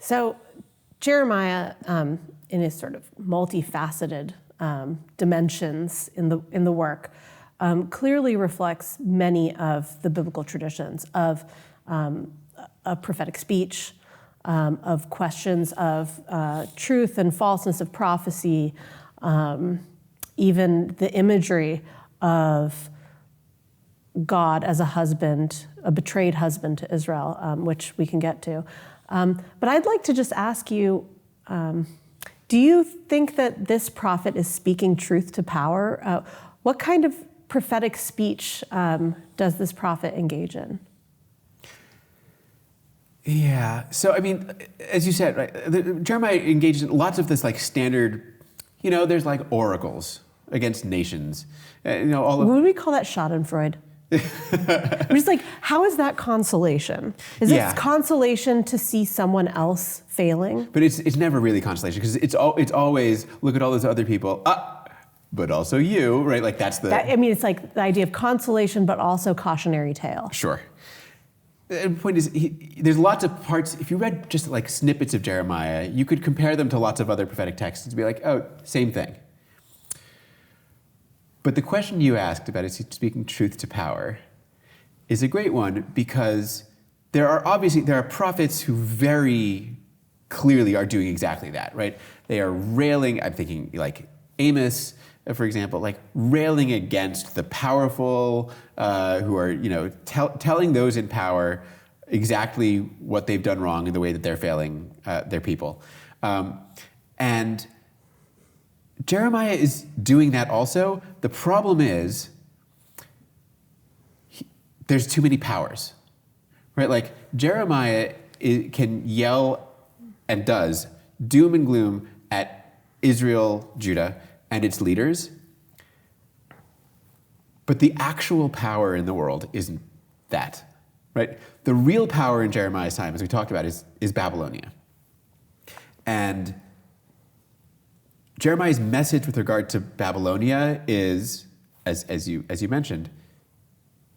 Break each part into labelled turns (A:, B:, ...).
A: So Jeremiah, in his sort of multifaceted dimensions in the work, clearly reflects many of the biblical traditions of a prophetic speech, of questions of truth and falseness of prophecy, even the imagery of God as a husband, a betrayed husband to Israel, which we can get to. But I'd like to just ask you, do you think that this prophet is speaking truth to power? What kind of prophetic speech does this prophet engage in?
B: Yeah, so I mean, as you said, right, Jeremiah engaged in lots of this like standard, there's like oracles against nations.
A: Would we call that schadenfreude? I'm just like, how is that consolation? Is it consolation to see someone else failing?
B: But it's never really consolation, because it's always, look at all those other people, but also you, right? Like
A: it's like the idea of consolation, but also cautionary tale.
B: Sure. The point is, there's lots of parts, if you read just like snippets of Jeremiah, you could compare them to lots of other prophetic texts to be like, oh, same thing. But the question you asked about is he speaking truth to power is a great one, because there are prophets who very clearly are doing exactly that, right? They are railing, I'm thinking like Amos, for example, like railing against the powerful who are, telling those in power exactly what they've done wrong in the way that they're failing their people. And Jeremiah is doing that also. The problem is there's too many powers, right? Like Jeremiah can yell, and does, doom and gloom at Israel, Judah, and its leaders. But the actual power in the world isn't that, right? The real power in Jeremiah's time, as we talked about, is Babylonia. And Jeremiah's message with regard to Babylonia is, as you mentioned,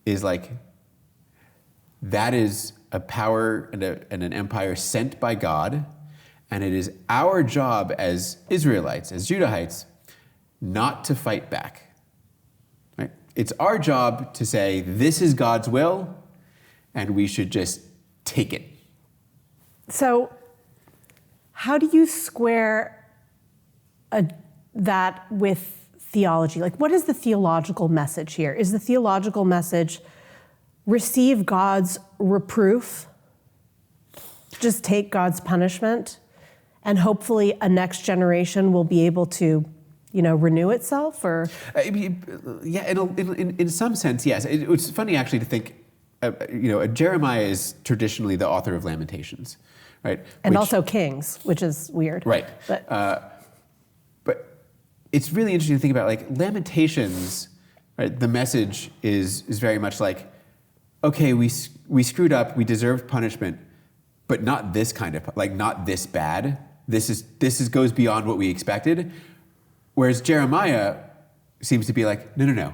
B: is like, that is a power and an empire sent by God, and it is our job as Israelites, as Judahites, not to fight back. Right? It's our job to say, this is God's will, and we should just take it.
A: So, how do you square that with theology? Like, what is the theological message here? Is the theological message receive God's reproof, just take God's punishment, and hopefully a next generation will be able to, renew itself? Or
B: yeah, in some sense, yes. It's funny actually to think, Jeremiah is traditionally the author of Lamentations, right?
A: And also Kings, which is weird.
B: Right. But it's really interesting to think about, like, Lamentations, right? The message is very much like, okay, we screwed up, we deserved punishment, but not this kind of, like, not this bad. This goes beyond what we expected. Whereas Jeremiah seems to be like, no.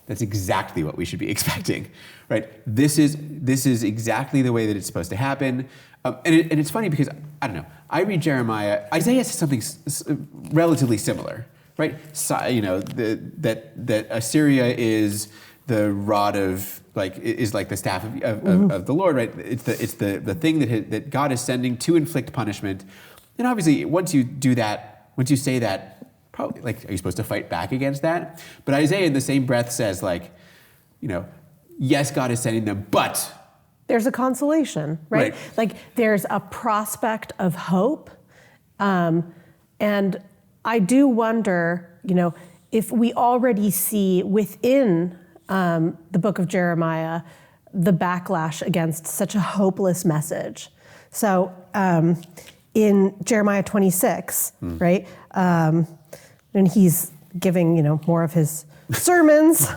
B: That's exactly what we should be expecting, right? This is exactly the way that it's supposed to happen. And it's funny because, I don't know, I read Jeremiah, Isaiah says something relatively similar, right? So, that Assyria is the rod of, is like the staff of the Lord, right? It's the thing that God is sending to inflict punishment. And obviously, once you say that, probably, like, are you supposed to fight back against that? But Isaiah in the same breath says, like, yes, God is sending them, but
A: there's a consolation, right? Like, there's a prospect of hope. And I do wonder, if we already see within the book of Jeremiah the backlash against such a hopeless message. So in Jeremiah 26, right, and he's giving, more of his sermons.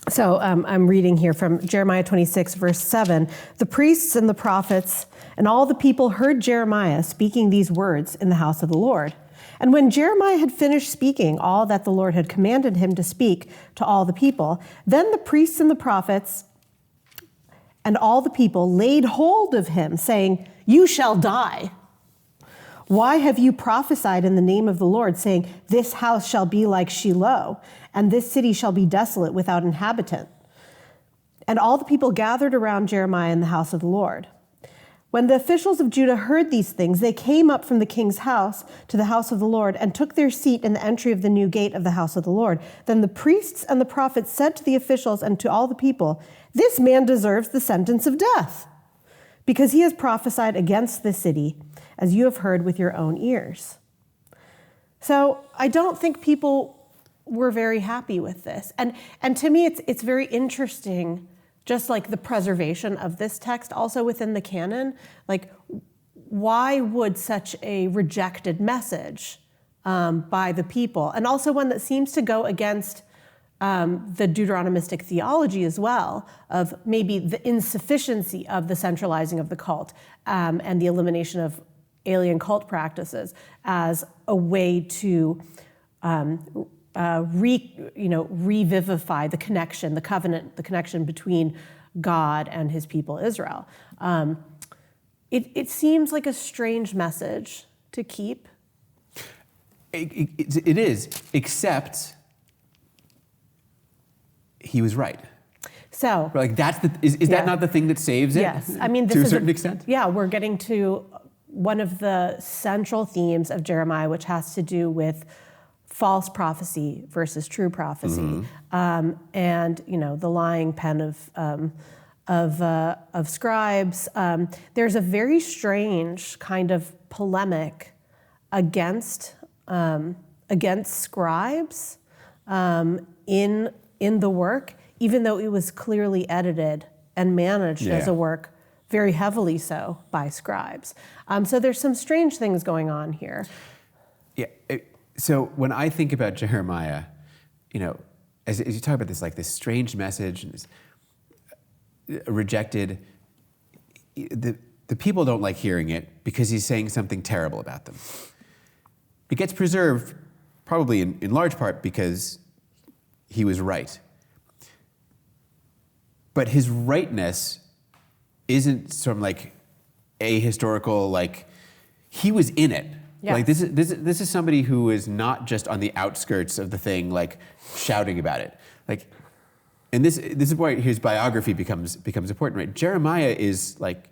A: So I'm reading here from Jeremiah 26, verse 7. The priests and the prophets and all the people heard Jeremiah speaking these words in the house of the Lord. And when Jeremiah had finished speaking all that the Lord had commanded him to speak to all the people, then the priests and the prophets And all the people laid hold of him, saying, "You shall die. Why have you prophesied in the name of the Lord, saying, 'This house shall be like Shiloh, and this city shall be desolate without inhabitant?'" And all the people gathered around Jeremiah in the house of the Lord. When the officials of Judah heard these things, they came up from the king's house to the house of the Lord and took their seat in the entry of the new gate of the house of the Lord. Then the priests and the prophets said to the officials and to all the people, "This man deserves the sentence of death, because he has prophesied against this city, as you have heard with your own ears." So I don't think people were very happy with this. And to me, it's very interesting, just like the preservation of this text also within the canon. Like, why would such a rejected message by the people, and also one that seems to go against the Deuteronomistic theology as well, of maybe the insufficiency of the centralizing of the cult and the elimination of alien cult practices as a way to revivify the connection, the covenant, the connection between God and his people Israel. It seems like a strange message to keep.
B: It is, except he was right.
A: So,
B: like, is that not the thing that saves it?
A: Yes, I mean, this
B: to
A: is
B: a certain extent.
A: Yeah, we're getting to one of the central themes of Jeremiah, which has to do with false prophecy versus true prophecy, and the lying pen of scribes. There's a very strange kind of polemic against scribes in the work, even though it was clearly edited and managed as a work very heavily so by scribes. So there's some strange things going on here.
B: Yeah. So when I think about Jeremiah, as you talk about this, like this strange message and this rejected, the people don't like hearing it because he's saying something terrible about them. It gets preserved probably in large part because he was right. But his rightness isn't some like ahistorical, like he was in it. Yes. Like this is somebody who is not just on the outskirts of the thing, like shouting about it. Like, and this is why his biography becomes important, right? Jeremiah is like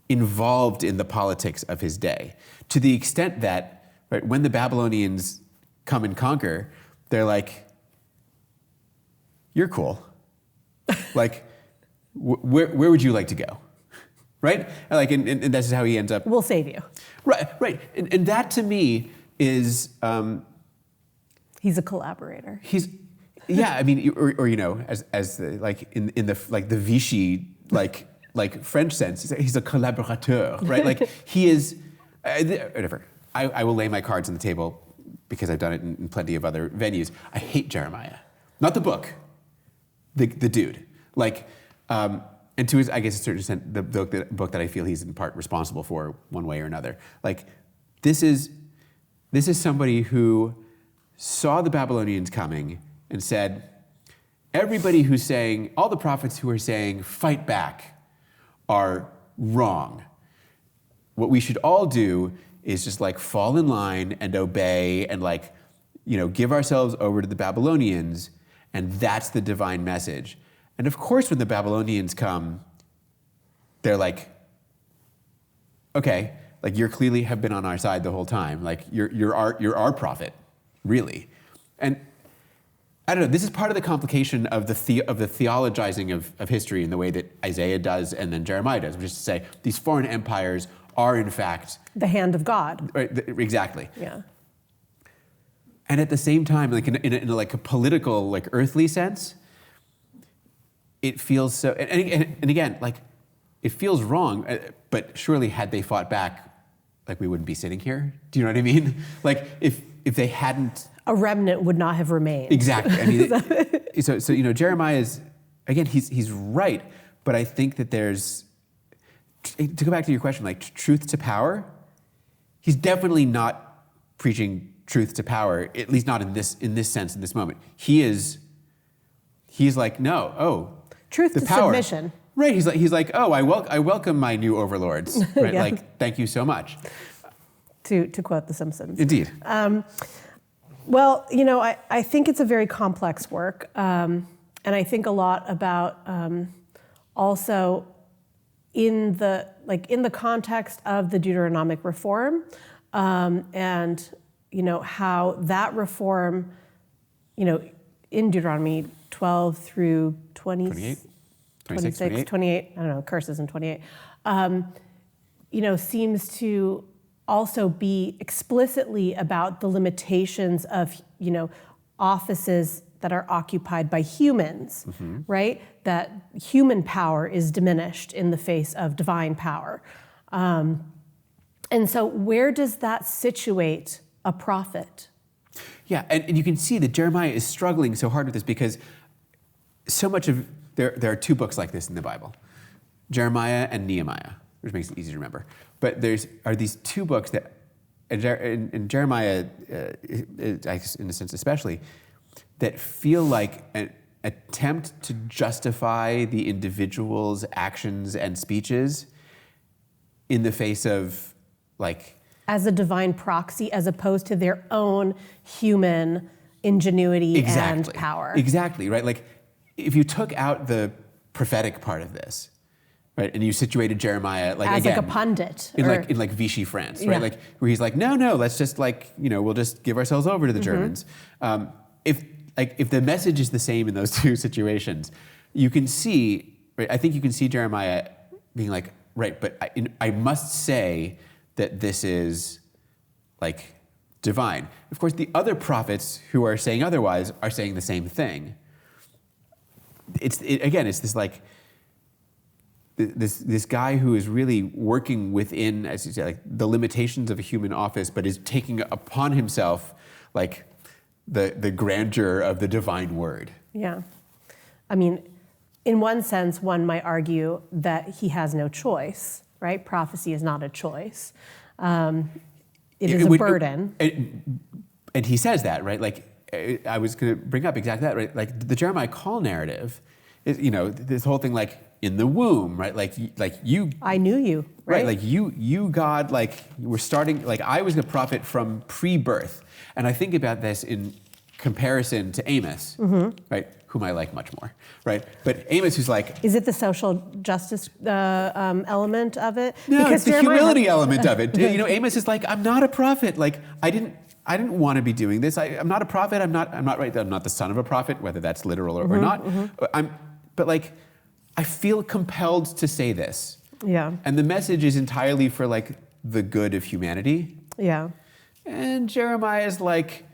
B: involved in the politics of his day to the extent that, right, when the Babylonians come and conquer, they're like, "You're cool. Like, where would you like to go?" Right? And this is how he ends up.
A: "We'll save you."
B: Right. And that to me is.
A: He's a collaborator.
B: I mean, as the, like in the like the Vichy like French sense, he's a collaborateur, right? Like he is. Whatever. I will lay my cards on the table because I've done it in plenty of other venues. I hate Jeremiah, not the book, the dude. Like. And to his, I guess, a certain extent, the book that I feel he's in part responsible for one way or another. Like, this is somebody who saw the Babylonians coming and said, everybody who's saying, all the prophets who are saying, fight back, are wrong. What we should all do is just like fall in line and obey and like, give ourselves over to the Babylonians, and that's the divine message. And of course, when the Babylonians come, they're like, okay, like you clearly have been on our side the whole time. Like you're our prophet, really. And I don't know. This is part of the complication of the theologizing of history in the way that Isaiah does and then Jeremiah does, which is to say these foreign empires are in fact
A: the hand of God.
B: Right, exactly.
A: Yeah.
B: And at the same time, like in like a political, like earthly sense. It feels so, and again, like, it feels wrong, but surely had they fought back, like, we wouldn't be sitting here. Do you know what I mean? Like, if they hadn't...
A: A remnant would not have remained.
B: Exactly. I mean, so Jeremiah is, again, he's right, but I think that there's, to go back to your question, like, truth to power, he's definitely not preaching truth to power, at least not in this sense, in this moment. He's like, no,
A: truth to
B: power.
A: submission.
B: Right. He's like, oh, I welcome my new overlords. Right.
A: Yeah.
B: Like, thank you so much.
A: To quote The Simpsons.
B: Indeed.
A: Well, you know, I think it's a very complex work, and I think a lot about also in the context of the Deuteronomic reform, and you know how that reform, you know, in Deuteronomy 12 through 26, 28, I don't know, curses in 28, you know, seems to also be explicitly about the limitations of, you know, offices that are occupied by humans, right? That human power is diminished in the face of divine power. And so where does that situate a prophet?
B: Yeah, and you can see that Jeremiah is struggling so hard with this because so much of, there are two books like this in the Bible, Jeremiah and Nehemiah, which makes it easy to remember. But are these two books that, and Jeremiah, in a sense especially, that feel like an attempt to justify the individual's actions and speeches in the face of, like,
A: as a divine proxy, as opposed to their own human ingenuity and power.
B: Exactly, right? Like, if you took out the prophetic part of this, right, and you situated Jeremiah like
A: as
B: again,
A: like a pundit,
B: in Vichy France, right? Like, where he's like, no, let's just, like, you know, we'll just give ourselves over to the Germans. If the message is the same in those two situations, you can see, right? I think you can see Jeremiah being like, right, but I must say that this is, like, divine. Of course, the other prophets who are saying otherwise are saying the same thing. It's this, like, this guy who is really working within, as you say, like, the limitations of a human office, but is taking upon himself, like, the grandeur of the divine word. Yeah.
A: I mean, in one sense, one might argue that he has no choice, right? Prophecy is not a choice. It is a burden.
B: And he says that, right? Like, I was going to bring up exactly that, right? Like, the Jeremiah call narrative is, you know, this whole thing, like, in the womb, right? Like you.
A: I knew you, right?
B: Like, you, God, like, you were starting, like, I was a prophet from pre-birth. And I think about this in comparison to Amos, right? Whom I like much more, right? But Amos, who's like...
A: Is it the social justice element of it?
B: No, because it's the humility element of it. You know, Amos is like, I'm not a prophet. Like, I didn't want to be doing this. I'm not a prophet. I'm not right. I'm not the son of a prophet, whether that's literal or not. But like, I feel compelled to say this.
A: Yeah.
B: And the message is entirely for, like, the good of humanity.
A: Yeah.
B: And Jeremiah is like,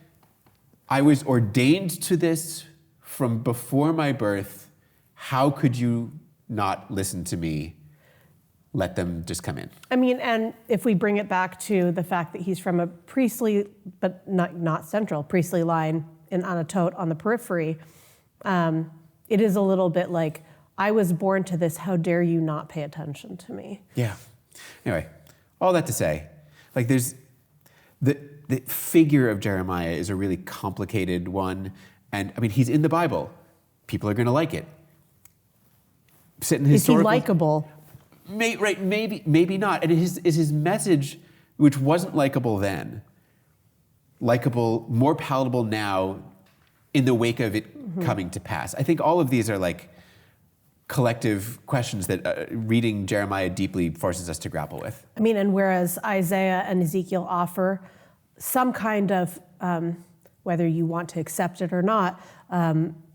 B: I was ordained to this from before my birth. How could you not listen to me? Let them just come in. I
A: mean, and if we bring it back to the fact that he's from a priestly, but not central, priestly line in Anatot on the periphery, it is a little bit like, I was born to this, how dare you not pay attention to me?
B: Yeah. Anyway, all that to say, like, there's the figure of Jeremiah is a really complicated one. And I mean, he's in the Bible. People are going to like it.
A: Is he likable?
B: Right, maybe not. And is his message, which wasn't likable then, likable, more palatable now in the wake of it coming to pass? I think all of these are, like, collective questions that reading Jeremiah deeply forces us to grapple with.
A: I mean, and whereas Isaiah and Ezekiel offer some kind of, whether you want to accept it or not,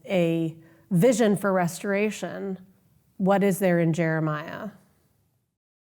A: a vision for restoration, what is there in Jeremiah?